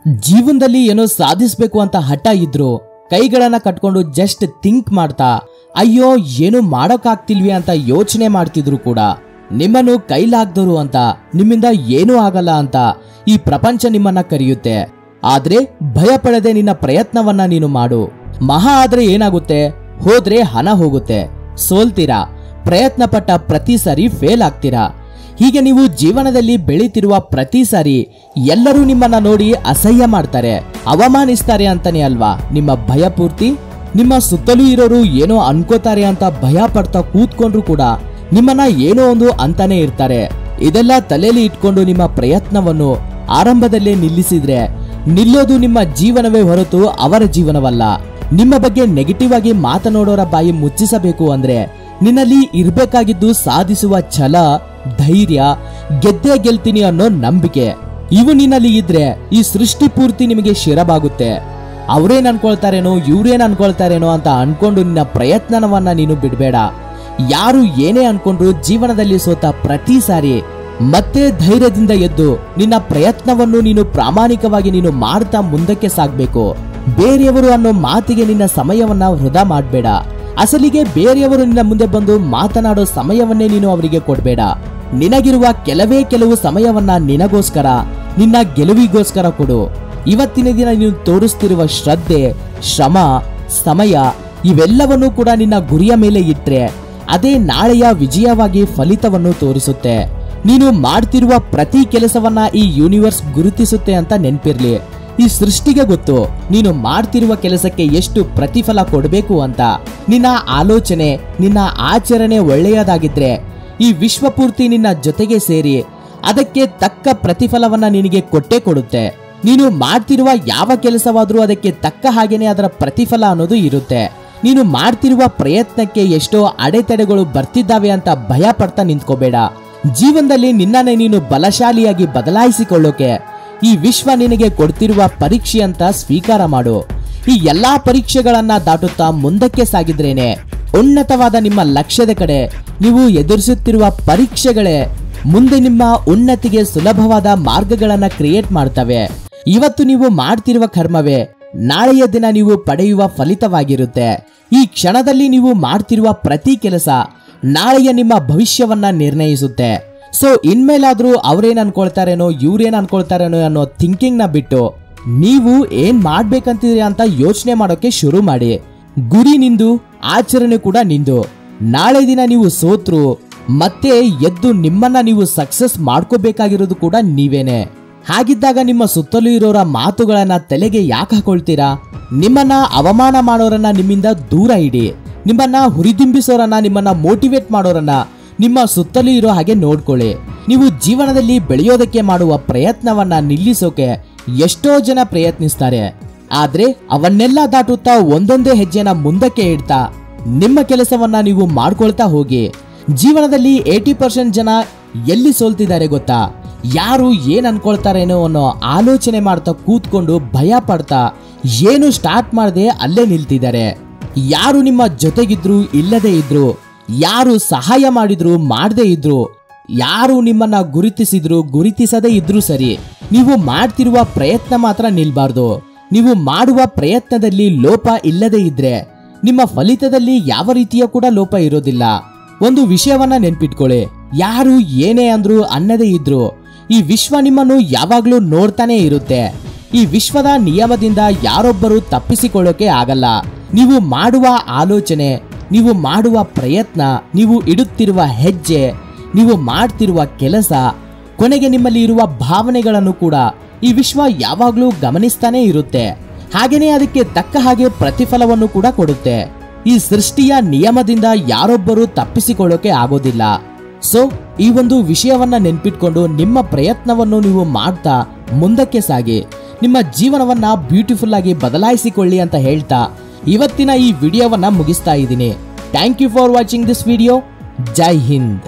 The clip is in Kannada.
ಜೀವನದಲ್ಲಿ ಏನೋ ಸಾಧಿಸಬೇಕು ಅಂತ ಹಠ ಇದ್ರು ಕೈಗಳನ್ನ ಕಟ್ಕೊಂಡು ಜಸ್ಟ್ ಥಿಂಕ್ ಮಾಡ್ತಾ ಅಯ್ಯೋ ಏನು ಮಾಡೋಕ್ಕಾಗ್ತಿಲ್ವಿ ಅಂತ ಯೋಚನೆ ಮಾಡ್ತಿದ್ರು ಕೂಡ ನಿಮ್ಮನ್ನು ಕೈಲಾಗ್ದವರು ಅಂತ, ನಿಮ್ಮಿಂದ ಏನೂ ಆಗಲ್ಲ ಅಂತ ಈ ಪ್ರಪಂಚ ನಿಮ್ಮನ್ನ ಕರೆಯುತ್ತೆ. ಆದ್ರೆ ಭಯ ಪಡದೆ ನಿನ್ನ ಪ್ರಯತ್ನವನ್ನ ನೀನು ಮಾಡು. ಮಹಾ ಆದ್ರೆ ಏನಾಗುತ್ತೆ, ಹೋದ್ರೆ ಹಣ ಹೋಗುತ್ತೆ, ಸೋಲ್ತೀರಾ, ಪ್ರಯತ್ನ ಪಟ್ಟ ಪ್ರತಿ ಸಾರಿ ಫೇಲ್ ಆಗ್ತೀರಾ. ಹೀಗೆ ನೀವು ಜೀವನದಲ್ಲಿ ಬೆಳೀತಿರುವ ಪ್ರತಿ ಸಾರಿ ಎಲ್ಲರೂ ನಿಮ್ಮನ್ನ ನೋಡಿ ಅಸಹ್ಯ ಮಾಡ್ತಾರೆ, ಅವಮಾನಿಸ್ತಾರೆ ಅಂತಾನೆ ಅಲ್ವಾ ನಿಮ್ಮ ಭಯ ಪೂರ್ತಿ. ನಿಮ್ಮ ಸುತ್ತಲೂ ಇರೋರು ಏನೋ ಅನ್ಕೋತಾರೆ ಅಂತ ಭಯ ಪಡ್ತಾ ಕೂತ್ಕೊಂಡ್ರು ಕೂಡ ನಿಮ್ಮನ್ನ ಏನೋ ಒಂದು ಅಂತಾನೆ ಇರ್ತಾರೆ. ಇದೆಲ್ಲ ತಲೆಯಲ್ಲಿ ಇಟ್ಕೊಂಡು ನಿಮ್ಮ ಪ್ರಯತ್ನವನ್ನು ಆರಂಭದಲ್ಲೇ ನಿಲ್ಲಿಸಿದ್ರೆ ನಿಲ್ಲೋದು ನಿಮ್ಮ ಜೀವನವೇ ಹೊರತು ಅವರ ಜೀವನವಲ್ಲ. ನಿಮ್ಮ ಬಗ್ಗೆ ನೆಗೆಟಿವ್ ಆಗಿ ಮಾತನಾಡೋರ ಬಾಯಿ ಮುಚ್ಚಿಸಬೇಕು ಅಂದ್ರೆ ನಿನ್ನಲ್ಲಿ ಇರ್ಬೇಕಾಗಿದ್ದು ಸಾಧಿಸುವ ಛಲ, ಧೈರ್ಯ, ಗೆದ್ದೇ ಗೆಲ್ತೀನಿ ಅನ್ನೋ ನಂಬಿಕೆ. ಇವು ನಿನ್ನಲ್ಲಿ ಇದ್ರೆ ಈ ಸೃಷ್ಟಿ ಪೂರ್ತಿ ನಿಮಗೆ ಶಿರಬಾಗುತ್ತೆ. ಅವ್ರೇನ್ ಅನ್ಕೊಳ್ತಾರೇನೋ ಇವ್ರೇನ್ ಅನ್ಕೊಳ್ತಾರೇನೋ ಅಂತ ಅನ್ಕೊಂಡು ನಿನ್ನ ಪ್ರಯತ್ನವನ್ನ ನೀನು ಬಿಡ್ಬೇಡ. ಯಾರು ಏನೇ ಅನ್ಕೊಂಡ್ರು ಜೀವನದಲ್ಲಿ ಸೋತ ಪ್ರತಿ ಸಾರಿ ಮತ್ತೆ ಧೈರ್ಯದಿಂದ ಎದ್ದು ನಿನ್ನ ಪ್ರಯತ್ನವನ್ನು ನೀನು ಪ್ರಾಮಾಣಿಕವಾಗಿ ನೀನು ಮಾಡ್ತಾ ಮುಂದಕ್ಕೆ ಸಾಗ್ಬೇಕು. ಬೇರೆಯವರು ಅನ್ನೋ ಮಾತಿಗೆ ನಿನ್ನ ಸಮಯವನ್ನ ವೃಧಾ ಮಾಡಬೇಡ. ಅಸಲಿಗೆ ಬೇರೆಯವರು ನಿನ್ನ ಮುಂದೆ ಬಂದು ಮಾತನಾಡೋ ಸಮಯವನ್ನೇ ನೀನು ಅವರಿಗೆ ಕೊಡಬೇಡ. ನಿನಗಿರುವ ಕೆಲವು ಸಮಯವನ್ನ ನಿನಗೋಸ್ಕರ, ನಿನ್ನ ಗೆಲುವಿಗೋಸ್ಕರ ಕೊಡು. ಇವತ್ತಿನ ದಿನ ನೀನು ತೋರಿಸ್ತಿರುವ ಶ್ರದ್ಧೆ, ಶ್ರಮ, ಸಮಯ ಇವೆಲ್ಲವನ್ನೂ ಕೂಡ ನಿನ್ನ ಗುರಿಯ ಮೇಲೆ ಇಟ್ರೆ ಅದೇ ನಾಳೆಯ ವಿಜಯವಾಗಿ ಫಲಿತವನ್ನು ತೋರಿಸುತ್ತೆ. ನೀನು ಮಾಡ್ತಿರುವ ಪ್ರತಿ ಕೆಲಸವನ್ನ ಈ ಯೂನಿವರ್ಸ್ ಗುರುತಿಸುತ್ತೆ ಅಂತ ನೆನ್ಪಿರ್ಲಿ. ಈ ಸೃಷ್ಟಿಗೆ ಗೊತ್ತು ನೀನು ಮಾಡ್ತಿರುವ ಕೆಲಸಕ್ಕೆ ಎಷ್ಟು ಪ್ರತಿಫಲ ಕೊಡಬೇಕು ಅಂತ. ನಿನ್ನ ಆಲೋಚನೆ, ನಿನ್ನ ಆಚರಣೆ ಒಳ್ಳೆಯದಾಗಿದ್ರೆ ಈ ವಿಶ್ವಪೂರ್ತಿ ನಿನ್ನ ಜೊತೆಗೆ ಸೇರಿ ಅದಕ್ಕೆ ತಕ್ಕ ಪ್ರತಿಫಲವನ್ನ ನಿನಗೆ ಕೊಟ್ಟೇ ಕೊಡುತ್ತೆ. ನೀನು ಮಾಡ್ತಿರುವ ಯಾವ ಕೆಲಸವಾದ್ರೂ ಅದಕ್ಕೆ ತಕ್ಕ ಹಾಗೇನೆ ಅದರ ಪ್ರತಿಫಲ ಅನ್ನೋದು ಇರುತ್ತೆ. ನೀನು ಮಾಡ್ತಿರುವ ಪ್ರಯತ್ನಕ್ಕೆ ಎಷ್ಟೋ ಅಡೆತಡೆಗಳು ಬರ್ತಿದ್ದಾವೆ ಅಂತ ಭಯ ಪಡ್ತಾ ನಿಂತ್ಕೋಬೇಡ. ಜೀವನದಲ್ಲಿ ನಿನ್ನನ್ನೇ ನೀನು ಬಲಶಾಲಿಯಾಗಿ ಬದಲಾಯಿಸಿಕೊಳ್ಳೋಕೆ ಈ ವಿಶ್ವ ನಿನಗೆ ಕೊಡ್ತಿರುವ ಪರೀಕ್ಷೆ ಅಂತ ಸ್ವೀಕಾರ ಮಾಡು. ಈ ಎಲ್ಲಾ ಪರೀಕ್ಷೆಗಳನ್ನ ದಾಟುತ್ತಾ ಮುಂದಕ್ಕೆ ಸಾಗಿದ್ರೇನೆ ಉನ್ನತವಾದ ನಿಮ್ಮ ಲಕ್ಷ್ಯದ ಕಡೆ ನೀವು ಎದುರಿಸುತ್ತಿರುವ ಪರೀಕ್ಷೆಗಳೇ ಮುಂದೆ ನಿಮ್ಮ ಉನ್ನತಿಗೆ ಸುಲಭವಾದ ಮಾರ್ಗಗಳನ್ನ ಕ್ರಿಯೇಟ್ ಮಾಡ್ತವೆ. ಇವತ್ತು ನೀವು ಮಾಡ್ತಿರುವ ಕರ್ಮವೇ ನಾಳೆಯ ದಿನ ನೀವು ಪಡೆಯುವ ಫಲಿತವಾಗಿರುತ್ತೆ. ಈ ಕ್ಷಣದಲ್ಲಿ ನೀವು ಮಾಡ್ತಿರುವ ಪ್ರತಿ ಕೆಲಸ ನಾಳೆಯ ನಿಮ್ಮ ಭವಿಷ್ಯವನ್ನ ನಿರ್ಣಯಿಸುತ್ತೆ. ಸೊ ಇನ್ಮೇಲಾದ್ರೂ ಅವ್ರೇನ್ ಅನ್ಕೊಳ್ತಾರೇನೋ ಇವ್ರೇನ್ ಅನ್ಕೊಳ್ತಾರೇನೋ ಅನ್ನೋ ಥಿಂಕಿಂಗ್ ನ ಬಿಟ್ಟು ನೀವು ಏನ್ ಮಾಡ್ಬೇಕಂತಿದ್ರೆ ಅಂತ ಯೋಚನೆ ಮಾಡೋಕೆ ಶುರು ಮಾಡಿ. ಗುರಿ ನಿಂದು, ಆಚರಣೆ ಕೂಡ ನಿಂದು. ನಾಳೆ ದಿನ ನೀವು ಸೋತ್ರು ಮತ್ತೆ ಎದ್ದು ನಿಮ್ಮನ್ನ ನೀವು ಸಕ್ಸಸ್ ಮಾಡ್ಕೋಬೇಕಾಗಿರೋದು ಕೂಡ ನೀವೇನೆ. ಹಾಗಿದ್ದಾಗ ನಿಮ್ಮ ಸುತ್ತಲೂ ಇರೋರ ಮಾತುಗಳನ್ನ ತಲೆಗೆ ಯಾಕೆ ಹಾಕೊಳ್ತೀರಾ? ನಿಮ್ಮನ್ನ ಅವಮಾನ ಮಾಡೋರನ್ನ ನಿಮ್ಮಿಂದ ದೂರ ಇಡಿ. ನಿಮ್ಮನ್ನ ಹುರಿದುಂಬಿಸೋರನ್ನ, ನಿಮ್ಮನ್ನ ಮೋಟಿವೇಟ್ ಮಾಡೋರನ್ನ ನಿಮ್ಮ ಸುತ್ತಲೂ ಇರೋ ಹಾಗೆ ನೋಡ್ಕೊಳ್ಳಿ. ನೀವು ಜೀವನದಲ್ಲಿ ಬೆಳೆಯೋದಕ್ಕೆ ಮಾಡುವ ಪ್ರಯತ್ನವನ್ನ ನಿಲ್ಲಿಸೋಕೆ ಎಷ್ಟೋ ಜನ ಪ್ರಯತ್ನಿಸ್ತಾರೆ. ಆದ್ರೆ ಅವನ್ನೆಲ್ಲ ದಾಟುತ್ತಾ ಒಂದೊಂದೇ ಹೆಜ್ಜೆನ ಮುಂದಕ್ಕೆ ಇಡ್ತಾ ನಿಮ್ಮ ಕೆಲಸವನ್ನ ನೀವು ಮಾಡ್ಕೊಳ್ತಾ ಹೋಗಿ. ಜೀವನದಲ್ಲಿ 80% ಜನ ಎಲ್ಲಿ ಸೋಲ್ತಿದ್ದಾರೆ ಗೊತ್ತಾ? ಯಾರು ಏನ್ ಅನ್ಕೊಳ್ತಾರೇನೋ ಅನ್ನೋ ಆಲೋಚನೆ ಮಾಡ್ತಾ ಕೂತ್ಕೊಂಡು ಭಯ ಪಡ್ತಾ ಏನು ಸ್ಟಾರ್ಟ್ ಮಾಡದೆ ಅಲ್ಲೇ ನಿಲ್ತಿದ್ದಾರೆ. ಯಾರು ನಿಮ್ಮ ಜೊತೆಗಿದ್ರು ಇಲ್ಲದೆ ಇದ್ರು, ಯಾರು ಸಹಾಯ ಮಾಡಿದ್ರು ಮಾಡದೇ ಇದ್ರು, ಯಾರು ನಿಮ್ಮನ್ನ ಗುರುತಿಸಿದ್ರು ಗುರುತಿಸದೇ ಇದ್ರು ಸರಿ, ನೀವು ಮಾಡ್ತಿರುವ ಪ್ರಯತ್ನ ಮಾತ್ರ ನಿಲ್ಬಾರ್ದು. ನೀವು ಮಾಡುವ ಪ್ರಯತ್ನದಲ್ಲಿ ಲೋಪ ಇಲ್ಲದೆ ಇದ್ರೆ ನಿಮ್ಮ ಫಲಿತದಲ್ಲಿ ಯಾವ ರೀತಿಯ ಕೂಡ ಲೋಪ ಇರೋದಿಲ್ಲ. ಒಂದು ವಿಷಯವನ್ನ ನೆನ್ಪಿಟ್ಕೊಳ್ಳಿ, ಯಾರು ಏನೇ ಅಂದ್ರು ಅನ್ನದೇ ಇದ್ರು ಈ ವಿಶ್ವ ನಿಮ್ಮನ್ನು ಯಾವಾಗ್ಲೂ ನೋಡ್ತಾನೆ ಇರುತ್ತೆ. ಈ ವಿಶ್ವದ ನಿಯಮದಿಂದ ಯಾರೊಬ್ಬರು ತಪ್ಪಿಸಿಕೊಳ್ಳೋಕೆ ಆಗಲ್ಲ. ನೀವು ಮಾಡುವ ಆಲೋಚನೆ, ನೀವು ಮಾಡುವ ಪ್ರಯತ್ನ, ನೀವು ಇಡುತ್ತಿರುವ ಹೆಜ್ಜೆ, ನೀವು ಮಾಡ್ತಿರುವ ಕೆಲಸ, ಕೊನೆಗೆ ನಿಮ್ಮಲ್ಲಿ ಇರುವ ಭಾವನೆಗಳನ್ನು ಕೂಡ ಈ ವಿಶ್ವ ಯಾವಾಗ್ಲೂ ಗಮನಿಸ್ತಾನೆ ಇರುತ್ತೆ. ಹಾಗೇನೆ ಅದಕ್ಕೆ ತಕ್ಕ ಹಾಗೆ ಪ್ರತಿಫಲವನ್ನು ಕೂಡ ಕೊಡುತ್ತೆ. ಈ ಸೃಷ್ಟಿಯ ನಿಯಮದಿಂದ ಯಾರೊಬ್ಬರು ತಪ್ಪಿಸಿಕೊಳ್ಳೋಕೆ ಆಗೋದಿಲ್ಲ. ಸೊ ಈ ಒಂದು ವಿಷಯವನ್ನ ನೆನ್ಪಿಟ್ಕೊಂಡು ನಿಮ್ಮ ಪ್ರಯತ್ನವನ್ನು ನೀವು ಮಾಡ್ತಾ ಮುಂದಕ್ಕೆ ಸಾಗಿ ನಿಮ್ಮ ಜೀವನವನ್ನ ಬ್ಯೂಟಿಫುಲ್ ಆಗಿ ಬದಲಾಯಿಸಿಕೊಳ್ಳಿ ಅಂತ ಹೇಳ್ತಾ ಇವತ್ತಿನ ಈ ವಿಡಿಯೋವನ್ನ ಮುಗಿಸ್ತಾ ಇದ್ದೀನಿ. Thank you for watching this video. ಜೈ ಹಿಂದ್.